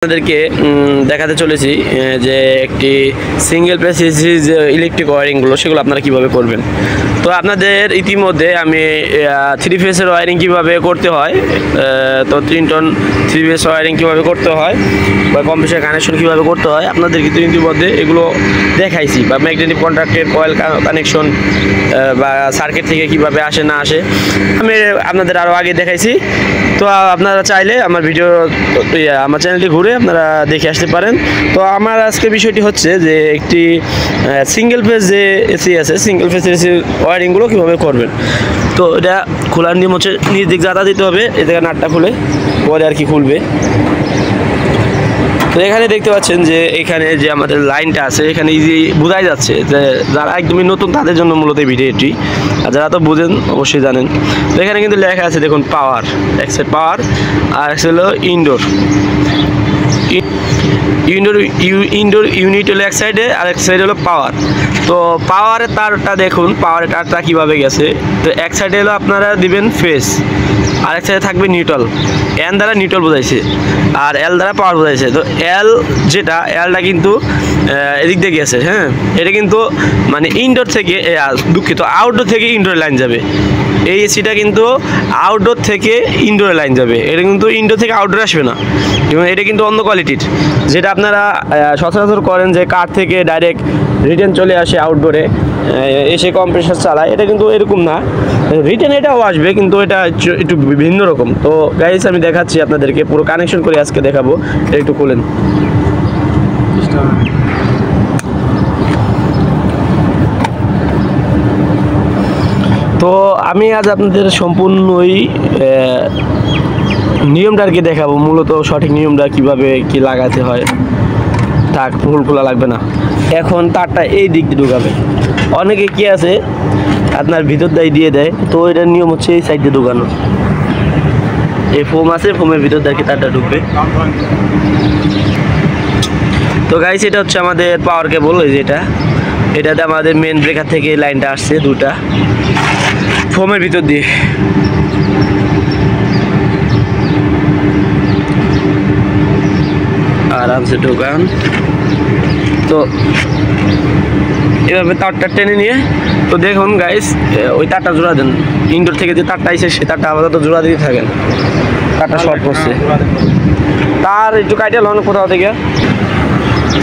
আপনাদেরকে দেখাতে চলেছি যে একটি সিঙ্গেল ফেজ এসি যে ইলেকট্রিক ওয়্যারিংগুলো সেগুলো আপনারা কিভাবে করবেন। তো আপনাদের ইতিমধ্যে আমি থ্রি ফেজের ওয়্যারিং কিভাবে করতে হয়, তো 3 টন থ্রি ফেজ ওয়্যারিং কীভাবে করতে হয় বা কম্প্রেসার কানেকশন কীভাবে করতে হয় আপনাদের কিন্তু ইতিমধ্যে এগুলো দেখাইছি, বা ম্যাগনেটিক কন্ট্যাক্টের কয়েল কানেকশন বা সার্কিট থেকে কিভাবে আসে না আসে আমি আপনাদের আরও আগে দেখাইছি। তো আপনারা চাইলে আমার ভিডিও আমার চ্যানেলটি ঘুরে আপনারা দেখে আসতে পারেন। তো আমার আজকে বিষয়টি হচ্ছে যে একটি সিঙ্গেল ফেজ যে এসি আছে, সিঙ্গেল ফেজ এসি ওয়্যারিংগুলো কীভাবে করবেন। তো এটা খোলার নিয়ম হচ্ছে নিজ দিক জাতা দিতে হবে, এ থেকে নাটটা খুলে পরে আর কি খুলবে। তো এখানে দেখতে পাচ্ছেন যে এখানে যে আমাদের লাইনটা আছে এখানে ইজি বোঝাই যাচ্ছে যে যারা একদমই নতুন তাদের জন্য মূলত এই ভিডিওটি, আর যারা তো বুঝেন অবশ্যই জানেন। তো এখানে কিন্তু লেখা আছে দেখুন পাওয়ার, এক সাইড পাওয়ার আর এক সাইড হলো ইনডোর ইনডোর ইউনিট হলো এক সাইডে আর এক সাইডে হলো পাওয়ার। তো পাওয়ারের তারটা দেখুন, পাওয়ারের তারটা কীভাবে গেছে। তো এক সাইডে হলো আপনারা দিবেন ফেজ, আর এক সাইডে থাকবে নিউট্রাল। এন দ্বারা নিউট্রাল বোঝাইছে আর এল দ্বারা পাওয়ার বোঝাইছে। তো এলটা কিন্তু এদিক দিয়ে গেছে, হ্যাঁ। এটা কিন্তু মানে ইনডোর থেকে দুঃখিত আউটডোর থেকে ইনডোর লাইন যাবে। এই এসিটা কিন্তু আউটডোর থেকে ইনডোরে লাইন যাবে, এটা কিন্তু ইনডোর থেকে আউটডোরে আসবে না। এবং এটা কিন্তু অন্য কোয়ালিটির, যেটা আপনারা সচরাচর করেন যে কার থেকে ডাইরেক্ট রিটার্ন চলে আসে আউটডোরে এসে কম্প্রেসার চালায়, এটা কিন্তু এরকম না। রিটার্ন এটাও আসবে কিন্তু এটা একটু ভিন্ন রকম। তো গাইস আমি দেখাচ্ছি আপনাদেরকে, পুরো কানেকশন করে আজকে দেখাবো। একটু খুলেন। তো আমি আজ আপনাদের সম্পূর্ণই নিয়মটা আর কি দেখাবো, মূলত সঠিক নিয়মটা কিভাবে কি লাগাতে হয়। থাক, ফুল খোলা লাগবে না। এখন তারটা এই দিক দিয়ে ঢুকাবে। অনেকে কি আছে আপনার ভিতর দিয়ে দেয়, তো এটার নিয়ম হচ্ছে এই সাইড দিয়ে ঢুকানো। এই ফোম আছে, ফোমের ভিতর দিয়ে তারটা ঢুকবে। তো গাইস এটা হচ্ছে আমাদের পাওয়ার কেবল, এই যেটা এটাতে আমাদের মেন ব্রেকার থেকে লাইনটা আসছে দুটা ফোমের ভিতর দিয়ে। আরামসে ঢোকান। তো এভাবে তারটা টেনে নিয়ে, তো দেখুন গাইস ওই তারটা জোড়া দেন। ইনডোর থেকে যে তারটা এসে সে তারটা আপাতত জোড়া দিয়ে থাকেন। তারটা শর্ট পড়ছে, তার একটু কাইটা লন কোথাও থেকে।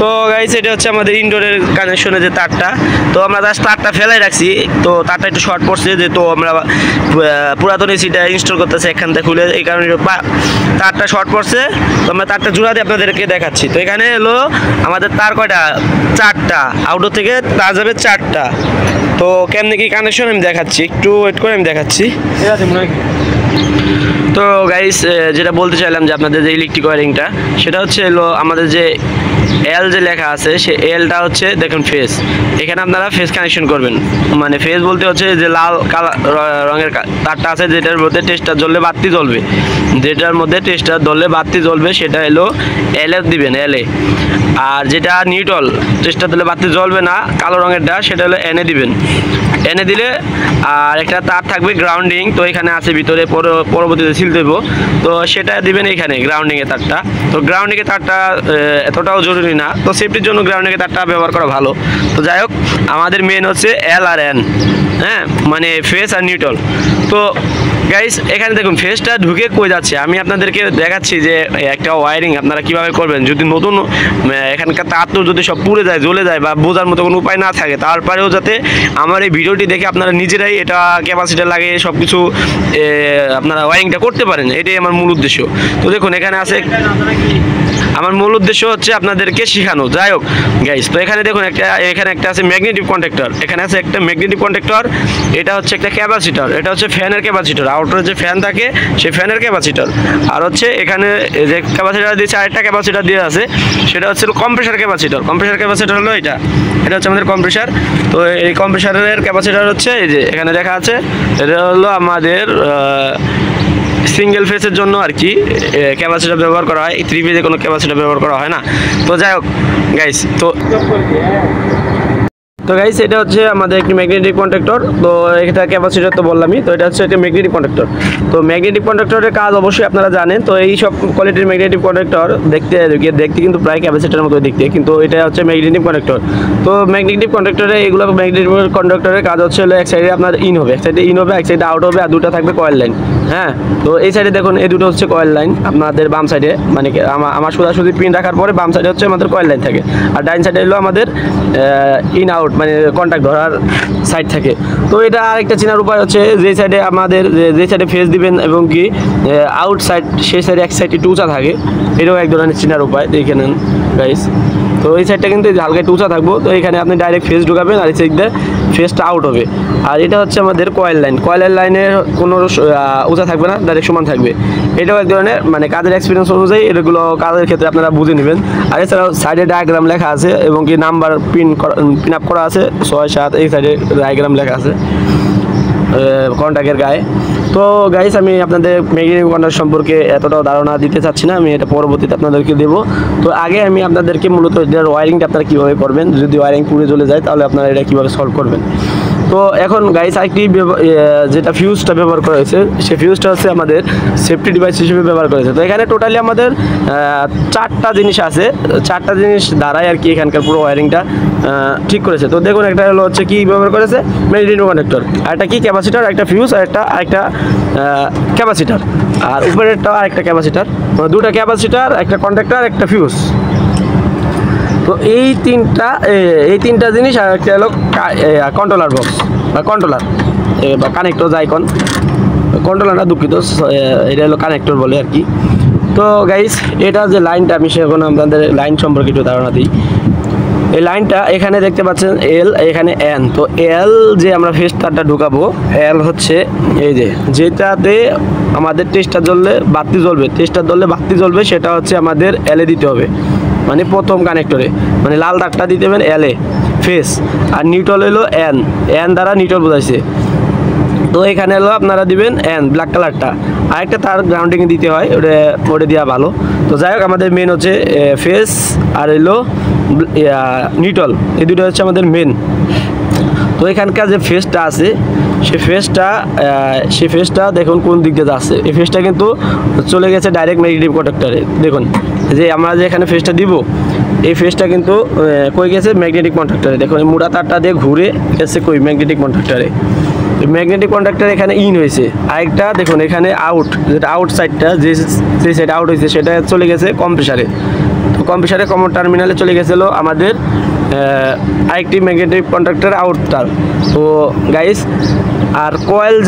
তো গাইস এটা হচ্ছে আমাদের ইনডোরের কানেকশনে যে তারটা। তো আমরা জাস্ট তারটা ফেলাই রাখছি, তো তারটা একটু শর্ট পড়ছে, যে তো আমরা পুরাতন এসিটা ইনস্টল করতেছি এখান থেকে খুলে, এই কারণে তারটা শর্ট পড়ছে। তো আমরা তারটা জোড়া দিয়ে আপনাদেরকে দেখাচ্ছি। তো এখানে হলো আমাদের তার কয়টা, 4টা। আউটডোর থেকে তার যাবে 4টা। তো কেমনি কি কানেকশন আমি দেখাচ্ছি, একটু ওয়েট করে আমি দেখাচ্ছি। তো গাইস যেটা বলতে চাইলাম যে আপনাদের যে ইলেকট্রিক ওয়্যারিংটা, সেটা হচ্ছে হলো আমাদের যে এল যে লেখা আছে সে এলটা হচ্ছে দেখুন ফেজ। এখানে আপনারা ফেজ কানেকশন করবেন, মানে ফেজ বলতে হচ্ছে যে লাল কালার রঙের তারটা আছে যেটার মধ্যে টেস্টার জ্বললে বাতি জ্বলবে, যেটার মধ্যে টেস্টার জ্বললে বাতি জ্বলবে সেটা হলো এলএ দিবেন, এলএ। আর যেটা নিউট্রাল টেস্টার দিলে বাতি জ্বলবে না কালো রঙেরটা, সেটা হলো এনে দিবেন। এনে দিলে আর একটা তার থাকবে গ্রাউন্ডিং, তো এখানে আছে ভিতরে পরবর্তীতে সিল দেব, তো সেটা দিবেন এখানে গ্রাউন্ডিংয়ের তারটা। তো গ্রাউন্ডিংয়ের তারটা এতটাও জরুরি না, তো সেফটির জন্য গ্রাউন্ডিংয়ের তারটা ব্যবহার করা ভালো। তো যাই হোক, আমাদের মেন হচ্ছে এল আর এন, হ্যাঁ, মানে ফেজ আর নিউট্রাল। তো গাইস এখানে দেখুন ফেজটা ঢুকে কই যাচ্ছে, আমি আপনাদেরকে দেখাচ্ছি যে একটা ওয়্যারিং আপনারা কিভাবে করবেন। যদি নতুন এখানকার তার তো যদি সব পুড়ে যায়, জ্বলে যায় বা বোঝার মতো কোনো উপায় না থাকে, তারপরেও যাতে আমার এই ভিডিওটি দেখে আপনারা নিজেরাই এটা ক্যাপাসিটার লাগিয়ে সব কিছু আপনারা ওয়্যারিংটা করতে পারেন, এটাই আমার মূল উদ্দেশ্য। তো দেখুন এখানে আছে, আমার মূল উদ্দেশ্য হচ্ছে আপনাদেরকে শেখানো। যাই হোক গাইস, তো এখানে দেখুন এখানে একটা আছে ম্যাগনেটিক কন্ট্যাক্টর, এখানে আছে একটা ম্যাগনেটিক কন্ট্যাক্টর, এটা হচ্ছে একটা ক্যাপাসিটর, এটা হচ্ছে ফ্যানের ক্যাপাসিটর, আউটডোরে যে ফ্যান থাকে সেই ফ্যানের ক্যাপাসিটর। আর হচ্ছে এখানে যে ক্যাপাসিটর দিয়েছে আরেকটা ক্যাপাসিটর দিয়ে আছে, সেটা হচ্ছে কম্প্রেসার ক্যাপাসিটর। কম্প্রেসার ক্যাপাসিটর হলো এটা হচ্ছে আমাদের কম্প্রেসার। তো এই কম্প্রেসারের ক্যাপাসিটর হচ্ছে এই যে এখানে দেখা আছে, এটা হলো আমাদের সিঙ্গেল ফেজের জন্য আর কি ক্যাপাসিটর ব্যবহার করা হয়, থ্রি ফেজে কোনো ক্যাপাসিটর ব্যবহার করা হয় না। তো যাই হোক গাইস, তো তো গাইস এটা হচ্ছে আমাদের একটি ম্যাগনেটিক কন্ডাক্টর। তো এটা ক্যাপাসিটর তো বললামই, তো এটা হচ্ছে একটা ম্যাগনেটিক কন্ডাক্টর। তো ম্যাগনেটিক কন্ডাক্টরের কাজ অবশ্যই আপনারা জানেন। তো এই সব কোয়ালিটির ম্যাগনেটিক কন্ডাক্টর দেখতে কিন্তু প্রায় ক্যাপাসিটরের মতো দেখতে, কিন্তু এটা হচ্ছে ম্যাগনেটিক কন্ডাক্টর। তো ম্যাগনেটিক কন্ডাক্টরে এগুলো ম্যাগনেটিক কন্ডাক্টরের কাজ হচ্ছে এক সাইডে আপনার ইন হবে, এক সাইডে ইন হবে, এক সাইডে আউট হবে, আর দুটো থাকবে কয়েল লাইন। হ্যাঁ, তো এই সাইডে দেখুন এই দুটো হচ্ছে কয়েল লাইন আপনাদের বাম সাইডে, মানে আমার সোজাসুজি পিন রাখার পরে বাম সাইডে হচ্ছে আমাদের কয়েল লাইন থাকে, আর ডাইন সাইডে হলো আমাদের ইন আউট মানে কন্ট্যাক্ট ধরার সাইড থাকে। তো এটা আরেকটা চেনার উপায় হচ্ছে যে সাইডে আমাদের যে সাইডে ফেস দিবেন এবং কি আউট সাইড সেই সাইডে এক সাইড একটু উঁচা থাকে, এটাও এক ধরনের চেনার উপায়, দেখে নেন গাইস। তো এই সাইডটা কিন্তু হালকা একটু উঁচা থাকবো, তো এখানে আপনি ডাইরেক্ট ফেস ঢুকাবেন আর এই সাইড দিয়ে ফেসটা আউট হবে। আর এটা হচ্ছে আমাদের কয়েল লাইন, কয়েলের লাইনের কোনো উঁচা থাকবে না, ডাইরেক্ট সমান থাকবে। এটাও এক ধরনের মানে কাজের এক্সপিরিয়েন্স অনুযায়ী এগুলো কাজের ক্ষেত্রে আপনারা বুঝে নেবেন। আর এছাড়াও সাইডে ডায়াগ্রাম লেখা আছে এবং কি নাম্বার পিন আপ করা আছে 6, 7, এই সাইডে ডায়াগ্রাম লেখা আছে কন্ট্যাক্টের গায়ে। তো গাইস আমি আপনাদের ম্যাগনেটিক কন্ডাক্টর সম্পর্কে এতটাও ধারণা দিতে চাচ্ছি না, আমি এটা পরবর্তীতে আপনাদেরকে দেবো। তো আগে আমি আপনাদেরকে মূলত এটার ওয়ারিংটা আপনারা কীভাবে করবেন, যদি ওয়ারিং পুড়ে চলে যায় তাহলে আপনারা এটা কীভাবে সলভ করবেন। তো এখন গাইস আরেকটি যেটা ফিউজটা ব্যবহার করা হয়েছে, সেই ফিউজটা হচ্ছে আমাদের সেফটি ডিভাইস হিসেবে ব্যবহার করা হয়েছে। তো এখানে টোটালি আমাদের 4টা জিনিস আছে, 4টা জিনিস দ্বারাই আর কি এখানকার পুরো ওয়ারিংটা ঠিক করেছে। তো দেখুন একটা হলো হচ্ছে কি ব্যবহার করেছে ম্যাগনেটিক কন্ডাক্টর, আর একটা কি ক্যাপাসিটার, একটা ফিউজ, আর একটা ক্যাপাসিটার, আর উপরেরটাও আরেকটা ক্যাপাসিটার, দুটা ক্যাপাসিটার, একটা কন্ডাক্টর, একটা ফিউজ। তো এই তিনটা জিনিস, আর একটা হলো কন্ট্রোলার বক্স বা কন্ট্রোলার বা কানেক্টর আইকন, কন্ট্রোলার না দুঃখিত, এটা হলো কানেক্টর বলে আর কি। তো গাইস এটা যে লাইনটা, আমি সেখন আপনাদের লাইন সম্পর্কে একটু ধারণা দিই। এই লাইনটা এখানে দেখতে পাচ্ছেন এল, এখানে এন। তো এল যে আমরা ফেস তারটা ঢুকাবো, এল হচ্ছে এই যেটাতে আমাদের টেস্টার জ্বললে বাতি জ্বলবে, টেস্টার জ্বললে বাতি জ্বলবে, সেটা হচ্ছে আমাদের এলে দিতে হবে, মানে প্রথম কানেক্টরে, মানে লাল দাগটা দিতে হবে এলে ফেস, আর নিউট্রাল হলো এন দ্বারা নিউট্রাল বোঝাইছে। তো এখানে হলো আপনারা দিবেন এন ব্ল্যাক কালারটা, আরেকটা তার গ্রাউন্ডিং দিতে হয়, ওটা দেওয়া ভালো। তো যাই হোক আমাদের মেন হচ্ছে ফেস আর হলো নিউট্রাল, এই দুটো হচ্ছে আমাদের মেন। তো এখানকার যে ফেসটা আছে সেই ফেসটা দেখুন কোন দিক দিয়ে যাচ্ছে, এই ফেসটা কিন্তু চলে গেছে ডাইরেক্ট ম্যাগনেটিক কন্ডাক্টরে। দেখুন যে আমরা যে এখানে ফেসটা দিব, এই ফেসটা কিন্তু কই গেছে ম্যাগনেটিক কন্ডাক্টরে। দেখুন এই মুড়া তারটা দিয়ে ঘুরে গেছে কই ম্যাগনেটিক কন্ডাক্টরে। ম্যাগনেটিক কন্ডাক্টর এখানে ইন হয়েছে, আরেকটা দেখুন এখানে আউট, যেটা আউট সাইডটা যে সাইড আউট হয়েছে সেটা চলে গেছে কম্প্রেসারে। তো কম্প্রেসারে কমন টার্মিনালে চলে গেছিলো আমাদের আরেকটি ম্যাগনেটিক কন্ডাক্টর আউটটার। তো গাইস আর কয়েলের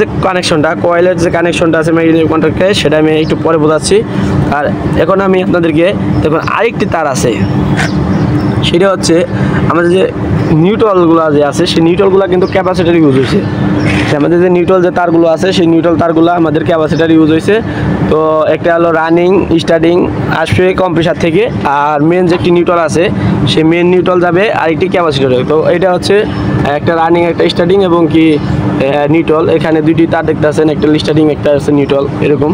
যে কানেকশনটা আছে ম্যাগনেটিক কন্ডাক্টরে, সেটা আমি একটু পরে বোঝাচ্ছি। আর এখন আমি আপনাদেরকে দেখুন আরেকটি তার আছে, সেটা হচ্ছে আমাদের যে নিউট্রালগুলো যে আছে, সেই নিউট্রালগুলো কিন্তু ক্যাপাসিটার ইউজ হয়েছে। আমাদের যে নিউট্রাল যে তারগুলো আছে, সেই নিউট্রাল তারগুলো আমাদের ক্যাপাসিটার ইউজ হয়েছে। তো একটা হলো রানিং স্টার্টিং আসবে কম্প্রেসার থেকে, আর মেন যে একটি নিউট্রাল আছে সেই মেন নিউট্রাল যাবে আরেকটি ক্যাপাসিটারে। তো এটা হচ্ছে একটা রানিং, একটা স্টার্টিং এবং কি নিউট্রাল। এখানে দুইটি তার দেখতে আছেন, একটা স্টার্টিং একটা আছে নিউট্রাল এরকম।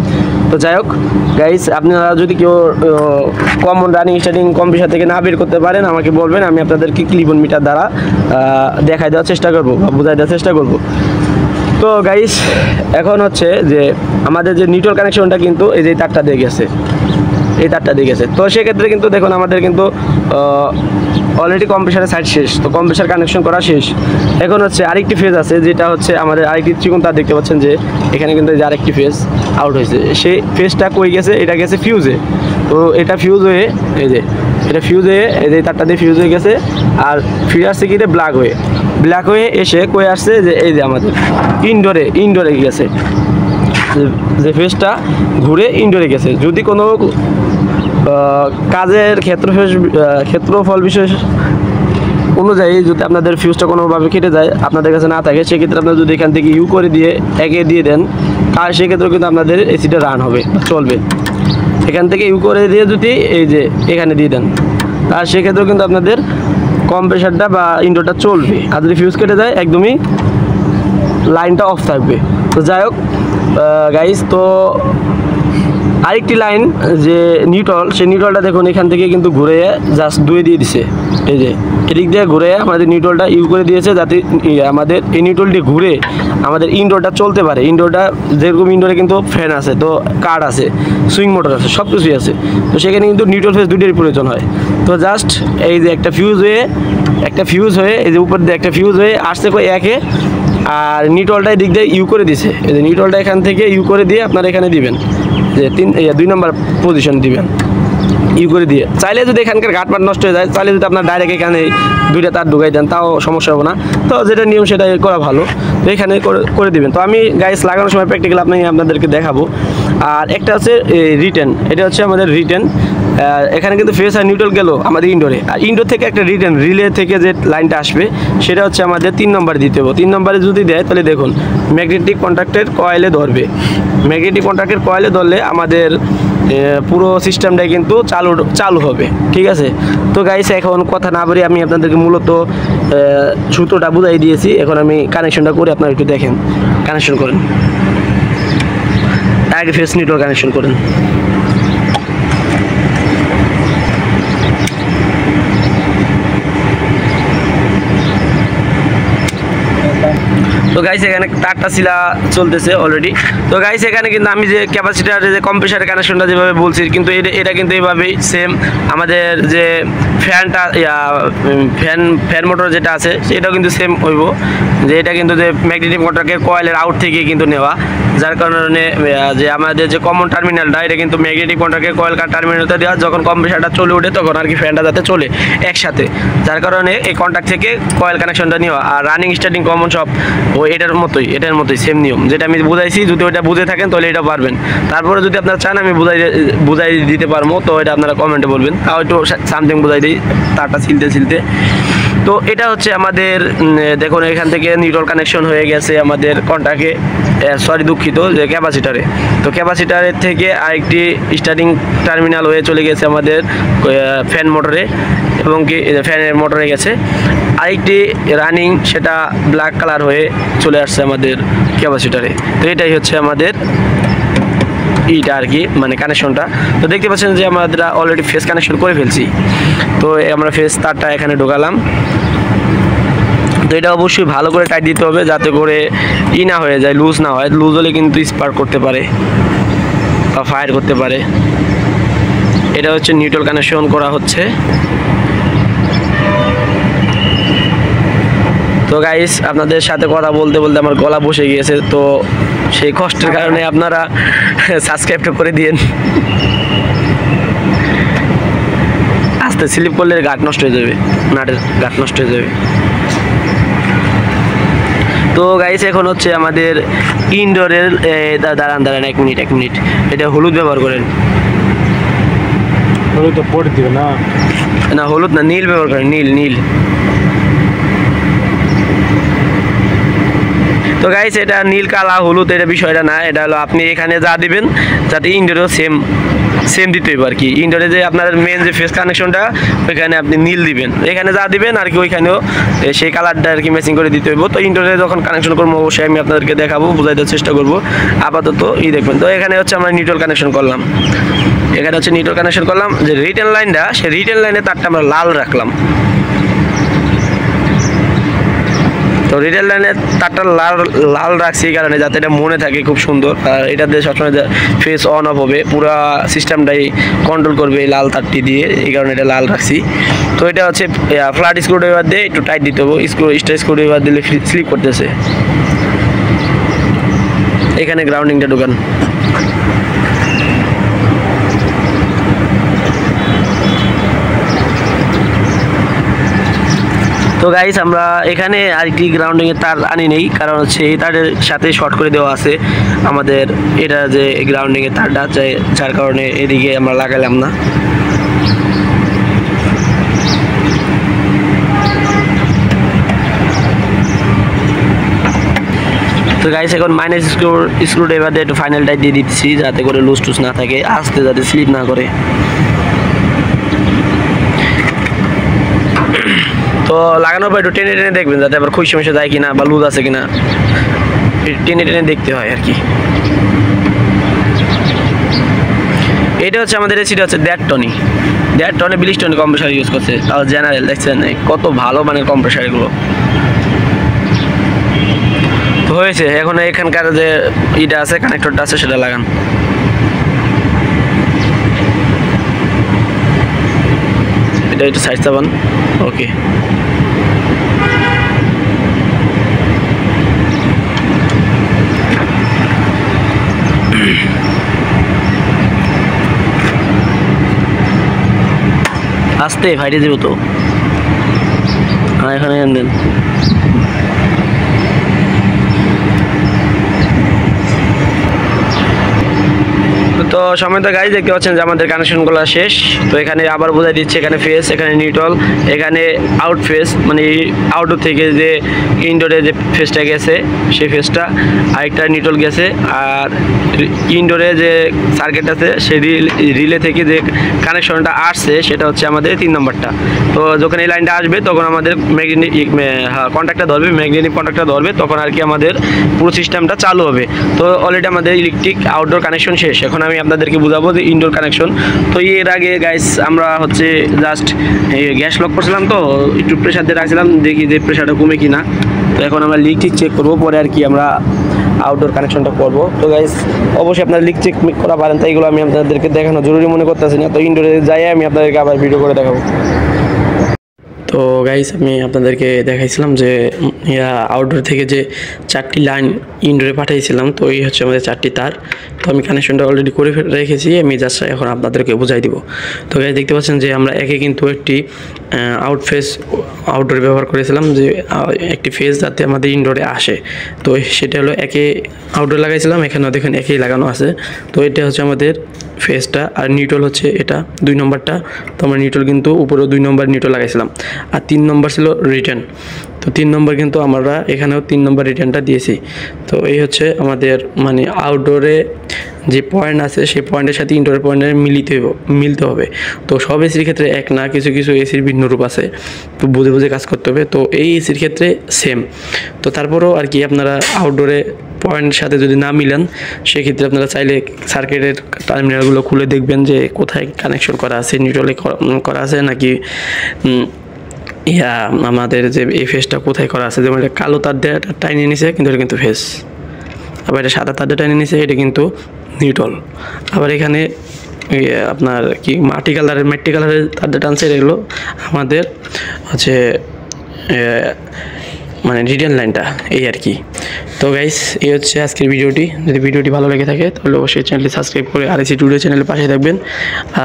তো যাই হোক গাইস আপনারা যদি কেউ কমন রানিং স্টার্টিং কম্প্রেসার থেকে না বের করতে পারেন আমাকে বলবেন, আমি আপনাদেরকে ক্লিপন মিটার দ্বারা দেখাই দেওয়ার চেষ্টা করবো বা বোঝাই দেওয়ার চেষ্টা করবো। তো গাইস এখন হচ্ছে যে আমাদের যে নিউট্রাল কানেকশনটা কিন্তু এই যে তারটা দিয়ে গেছে, এই তারটা দিয়ে গেছে। তো সেক্ষেত্রে কিন্তু দেখুন আমাদের কিন্তু অলরেডি কম্প্রেসারের সাইড শেষ, তো কম্প্রেসার কানেকশন করা শেষ। এখন হচ্ছে আরেকটি ফেজ আছে, যেটা হচ্ছে আমাদের আরেকটি ত্রিকোণ তার দেখতে পাচ্ছেন যে এখানে কিন্তু যে আরেকটি ফেজ আউট হয়েছে, সেই ফেজটা কই গেছে, এটা গেছে ফিউজে। তো এটা ফিউজ হয়ে এই যে এটা ফিউজ হয়ে এই যে তারটা দিয়ে ফিউজ হয়ে গেছে, আর ফিরে আসছে কি ব্ল্যাক হয়ে এসে কই আসছে যে এই যে আমাদের ইনডোরে গেছে, যে ফেজটা ঘুরে ইনডোরে গেছে। যদি কোনো কাজের ক্ষেত্রফল বিশেষ অনুযায়ী যদি আপনাদের ফিউজটা কোনোভাবে কেটে যায়, আপনাদের কাছে না থাকে, সেক্ষেত্রে আপনারা যদি এখান থেকে ইউ করে দিয়ে একে দিয়ে দেন, আর সেক্ষেত্রেও কিন্তু আপনাদের এসিটা রান হবে, চলবে। এখান থেকে ইউ করে দিয়ে যদি এই যে এখানে দিয়ে দেন, আর সেক্ষেত্রেও কিন্তু আপনাদের কম্প্রেসারটা বা ইনডোরটা চলবে। আর যদি ফিউজ কেটে যায় একদমই লাইনটা অফ থাকবে। তো যাই হোক গাইস, তো আরেকটি লাইন যে নিউট্রাল, সেই নিউট্রালটা দেখুন এখান থেকে কিন্তু ঘুরে জাস্ট দুয়ে দিয়ে দিছে, এই যে এদিক দিয়ে ঘুরে আমাদের নিউট্রালটা ইউ করে দিয়েছে, যাতে আমাদের এই নিউট্রালটি ঘুরে আমাদের ইনডোরটা চলতে পারে। ইনডোরটা যেরকম ইনডোরে কিন্তু ফ্যান আছে, তো কার্ড আছে, সুইং মোটর আছে, সব কিছুই আছে, তো সেখানে কিন্তু নিউট্রাল ফেজ দুটোরই প্রয়োজন হয়। তো জাস্ট এই যে একটা ফিউজ হয়ে এই যে উপর দিয়ে একটা ফিউজ হয়ে আসছে কই একে, আর নিউট্রালটা দিক দিয়ে ইউ করে দিছে, এই যে নিউট্রালটা এখান থেকে ইউ করে দিয়ে আপনারা এখানে দিবেন, যে 2 নম্বর পজিশন দিবেন ইউ করে দিয়ে। চাইলে যদি এখানকার ঘাটপাট নষ্ট হয়ে যায়, চাইলে যদি আপনার ডাইরেক্ট এখানে 2টা তার ঢুকাই দেন, তাও সমস্যা হবে না। তো যেটা নিয়ম সেটাই করা ভালো, তো এখানে করে দিবেন। তো আমি গাইস লাগানোর সময় প্র্যাকটিক্যাল আপনাদেরকে দেখাবো। আর একটা হচ্ছে রিটেন, এটা হচ্ছে আমাদের রিটেন। এখানে কিন্তু ফেস আর নিউট্রাল গেল আমাদের ইনডোরে, আর ইনডোর থেকে একটা রিটেন রিলে থেকে যে লাইনটা আসবে সেটা হচ্ছে আমাদের 3 নম্বরে দিতে হবে। 3 নম্বরে যদি দেয় তাহলে দেখুন ম্যাগনেটিক কন্ট্যাক্টের কয়েলে ধরবে, ম্যাগনেটিক কন্ট্যাক্টের কয়েলে ধরলে আমাদের পুরো সিস্টেমটাই কিন্তু চালু হবে, ঠিক আছে। তো গাইস এখন কথা না বলে আমি আপনাদেরকে মূলত সূত্রটা বুঝাই দিয়েছি, এখন আমি কানেকশনটা করে আপনারা একটু দেখেন। কানেকশন করেন, আগে ফেস নিউট্রাল কানেকশন করেন। তো গাইস এখানে তারটা শিলা চলতেছে অলরেডি। তো গাইস এখানে কিন্তু আমি যে ক্যাপাসিটার যে কম্প্রেসারের কানেকশনটা যেভাবে বলছি, কিন্তু এটা কিন্তু এইভাবেই সেম আমাদের যে ফ্যানটা ফ্যান মোটর যেটা আছে সেটাও কিন্তু সেম হইব, যে এটা কিন্তু যে ম্যাগনেটিক মোটরকে কয়েলের আউট থেকে কিন্তু নেওয়া, যার কারণে যে আমাদের যে কমন টার্মিনালটা এটা কিন্তু ম্যাগনেটিক মোটরকে কয়েল টার্মিনালতে দেওয়া, যখন কম্প্রেসারটা চলে ওঠে তখন আর কি ফ্যানটা যাতে চলে একসাথে, যার কারণে এই কন্ট্যাক্ট থেকে কয়েল কানেকশনটা নেওয়া। আর রানিং স্টার্টিং কমন সব এটার মতোই সেম নিয়ম, যেটা আমি বুঝাইছি। যদি ওইটা বুঝে থাকেন তাহলে এটা পারবেন। তারপরে যদি আপনারা চান আমি বুঝাই দিতে পারবো, তো এটা আপনারা কমেন্টে বলবেন, তাও একটু সামথিং বুঝাই দিই তারটা ছিলতে। তো এটা হচ্ছে আমাদের দেখুন এখান থেকে নিউট্রাল কানেকশন হয়ে গেছে আমাদের কন্ট্যাক্টে, দুঃখিত যে ক্যাপাসিটারে। তো ক্যাপাসিটারের থেকে আরেকটি স্টার্টিং টার্মিনাল হয়ে চলে গেছে আমাদের ফ্যান মোটরে, এবং কি ফ্যানের মোটরে গেছে আরেকটি রানিং, সেটা ব্ল্যাক কালার হয়ে চলে আসছে আমাদের ক্যাপাসিটারে। তো এটাই হচ্ছে আমাদের এইটা আর কি, মানে কানেকশনটা। তো দেখতে পাচ্ছেন যে আমরা অলরেডি ফেস কানেকশন করে ফেলছি। তো আমরা ফেস তারটা এখানে ঢোকালাম। তো এটা অবশ্যই ভালো করে টাইট দিতে হবে, যাতে করে না হয়ে যায়, লুজ না হয়। লুজ হলে কিন্তু স্পার্ক করতে পারে বা ফায়ার করতে পারে। এটা হচ্ছে নিউট্রাল কানেকশন করা হচ্ছে। তো গাইস আপনাদের সাথে কথা বলতে বলতে আমার গলা বসে গিয়েছে, তো সেই কষ্টের কারণে আপনারা সাবস্ক্রাইবটা করে দিন। আস্তে স্লিপ করলে গাট নষ্ট হয়ে যাবে, নাটের গাট নষ্ট হয়ে যাবে। তো গাইস এখন হচ্ছে আমাদের ইনডোরের দাঁড়ান 1 মিনিট, এটা হলুদ ব্যবহার করেন। হলুদ পড়ে দিবে না, হলুদ না, নীল ব্যবহার করেন, নীল। তো গাইস এটা নীল কালা হলুদ এটা বিষয়টা না, এটা হলো আপনি এখানে যা দিবেন যাতে ইনডোরেও সেম দিতে হইব আর কি। ইনডোরে যে আপনার মেন যে ফেস কানেকশনটা ওইখানে আপনি নীল দিবেন, এখানে যা দিবেন আর কি ওইখানেও সেই কালারটা আর কি ম্যাচিং করে দিতে হইব। তো ইনডোরে যখন কানেকশন করবো অবশ্যই আমি আপনাদেরকে দেখাবো, বোঝাই দেওয়ার চেষ্টা করবো। আপাতত দেখবেন। তো এখানে হচ্ছে আমরা নিউট্রাল কানেকশন করলাম, যে রিটেন লাইনটা, সেই রিটেন লাইনে তারটা আমরা লাল রাখলাম। তো রিটেল লাইনে তারটা লাল রাখছি এই কারণে যাতে এটা মনে থাকে খুব সুন্দর, আর এটাতে সবসময় ফেস অন অফ হবে, পুরো সিস্টেমটাই কন্ট্রোল করবে এই লাল তারটি দিয়ে, এই কারণে এটা লাল রাখছি। তো এটা হচ্ছে ফ্ল্যাট স্ক্রুড্রাইভার দিয়ে একটু টাইট দিতে হবে, স্ক্রুড্রাইভার দিলে স্লিপ করতেছে। এখানে গ্রাউন্ডিংটা ঢুকান। তো গাইস আমরা এখানে আরেকটি গ্রাউন্ডিং এর তার আনি নেই, কারণ হচ্ছে এই তারের সাথে শর্ট করে দেওয়া আছে আমাদের এটা যে গ্রাউন্ডিং এর তারটা, যার কারণে এদিকে আমরা লাগালাম না। তো গাইস এখন মাইনাস স্ক্রুড্রাইভার দিয়ে একটু ফাইনাল টাইট দিয়ে দিচ্ছি, যাতে করে লুজ টুজ না থাকে, আস্তে যাতে স্লিপ না করে। তো লাগানোর পর একটু টেনে দেখবেন যাতে আবার খুশি মিশে যায় কিনা বা লুজ আছে কিনা, টেনে দেখতে হয় আর কি। এটা হচ্ছে আমাদের এসিটা হচ্ছে 1.5 টনে 20 টন কম্প্রেসার ইউজ করছে, তাও জেনারেল দেখছেন কত ভালো মানের কম্প্রেসার এগুলো। তো হয়েছে, এখন এখানকার যে ইটা আছে কানেক্টরটা আছে সেটা লাগান। এটা একটু সাইড চাবান, ওকে। আস্তে ফাইটে দেবো তো, এখানে দেন। তো সময়ত গাইজ দেখতে পাচ্ছেন যে আমাদের কানেকশনগুলো শেষ। তো এখানে আবার বোঝাই দিচ্ছে, এখানে ফেস, এখানে নিউট্রাল, এখানে আউট ফেস, মানে আউটডোর থেকে যে ইনডোরে যে ফেসটা গেছে সেই ফেসটা, আরেকটা নিউট্রাল গেছে, আর ইনডোরে যে সার্কিট আছে সেই রিলে থেকে যে কানেকশনটা আসছে সেটা হচ্ছে আমাদের 3 নম্বরটা। তো যখন এই লাইনটা আসবে তখন আমাদের ম্যাগনেটিক কন্ট্যাক্টটা ধরবে, ম্যাগনেটিক কন্ট্যাক্টটা ধরবে, তখন আর কি আমাদের পুরো সিস্টেমটা চালু হবে। তো অলরেডি আমাদের ইলেকট্রিক আউটডোর কানেকশন শেষ। এখন আমি আপনাদেরকে বুঝাবো যে ইনডোর কানেকশন। তো এর আগে গাইস আমরা হচ্ছে জাস্ট গ্যাস লক করছিলাম, তো একটু প্রেশার দিয়ে রাখছিলাম, দেখি যে প্রেশারটা কমে কিনা। তো এখন আমরা লিক ঠিক চেক করবো, পরে আর কি আমরা আউটডোর কানেকশনটা করবো। তো গাইস অবশ্যই আপনারা লিক চেক করা পারেন, তাই এগুলো আমি আপনাদেরকে দেখানো জরুরি মনে করতেছি না। তো ইনডোরে যাই আমি আপনাদেরকে আবার ভিডিও করে দেখাবো। তো গাইস আমি আপনাদেরকে দেখাইছিলাম যে আউটডোর থেকে যে 4টি লাইন ইনডোরে পাঠিয়েছিলাম, তো এই হচ্ছে আমাদের 4টি তার। তো আমি কানেকশনটা অলরেডি করে রেখেছি, আমি জাস্ট এখন আপনাদেরকে বুঝাই দিব। তো গাইস দেখতে পাচ্ছেন যে আমরা একে কিন্তু একটি আউটডোরে ব্যবহার করেছিলাম, যে একটি ফেস যাতে আমাদের ইনডোরে আসে। তো সেটা হলো একে আউটডোর লাগাইছিলাম, এখানেও দেখেন একই লাগানো আছে। তো এটা হচ্ছে আমাদের ফেসটা, আর নিউট্রাল হচ্ছে এটা 2 নম্বরটা। তো আমরা নিউট্রাল কিন্তু উপরেও 2 নম্বর নিউট্রাল লাগাইছিলাম, আর 3 নম্বর ছিল রিটার্ন। তো 3 নম্বর কিন্তু আমরা এখানেও 3 নম্বর রিটার্নটা দিয়েছি। তো এই হচ্ছে আমাদের মানে আউটডোরে যে পয়েন্ট আছে সেই পয়েন্টের সাথে ইনডোরের পয়েন্টের মিলতে হবে। তো সব এসির ক্ষেত্রে এক না, কিছু কিছু এসির ভিন্ন রূপ আছে, তো বুঝে বুঝে কাজ করতে হবে। তো এই এসির ক্ষেত্রে সেম। তো তারপরেও আর কি আপনারা আউটডোরে পয়েন্টের সাথে যদি না মিলান, সেক্ষেত্রে আপনারা চাইলে সার্কিটের টার্মিনালগুলো খুলে দেখবেন যে কোথায় কানেকশন করা আছে, নিউট্রালে করা আছে নাকি আমাদের যে এই ফেসটা কোথায় করা আছে। যেমন এটা কালো তার দিয়ে টাইনে নিছে, কিন্তু এটা কিন্তু ফেস। আবার এটা সাদা তার দিয়ে টাইনে নিছে, এটা কিন্তু নিউট্রাল। আবার এখানে আপনার কি মাটি কালারের তার দিয়ে টানছে, এগুলো আমাদের হচ্ছে মানে রিটার্ন লাইনটা, এই আর কি। তো গাইস এই হচ্ছে আজকের ভিডিওটি। যদি ভিডিওটি ভালো লেগে থাকে তাহলে অবশ্যই চ্যানেলটি সাবস্ক্রাইব করে আর এসি টুডে চ্যানেলের পাশে থাকবেন।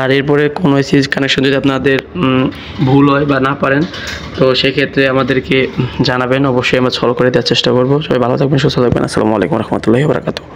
আর এরপরে কোনো এসি কানেকশন যদি আপনাদের ভুল হয় বা না পারেন, তো সেক্ষেত্রে আমাদেরকে জানাবেন, অবশ্যই আমরা সলভ করে দেওয়ার চেষ্টা করবো। সবাই ভালো থাকবেন, সুস্থ থাকবেন। আসসালামু আলাইকুম রহমতুল্লাহি ওয়া বারাকাতুহু।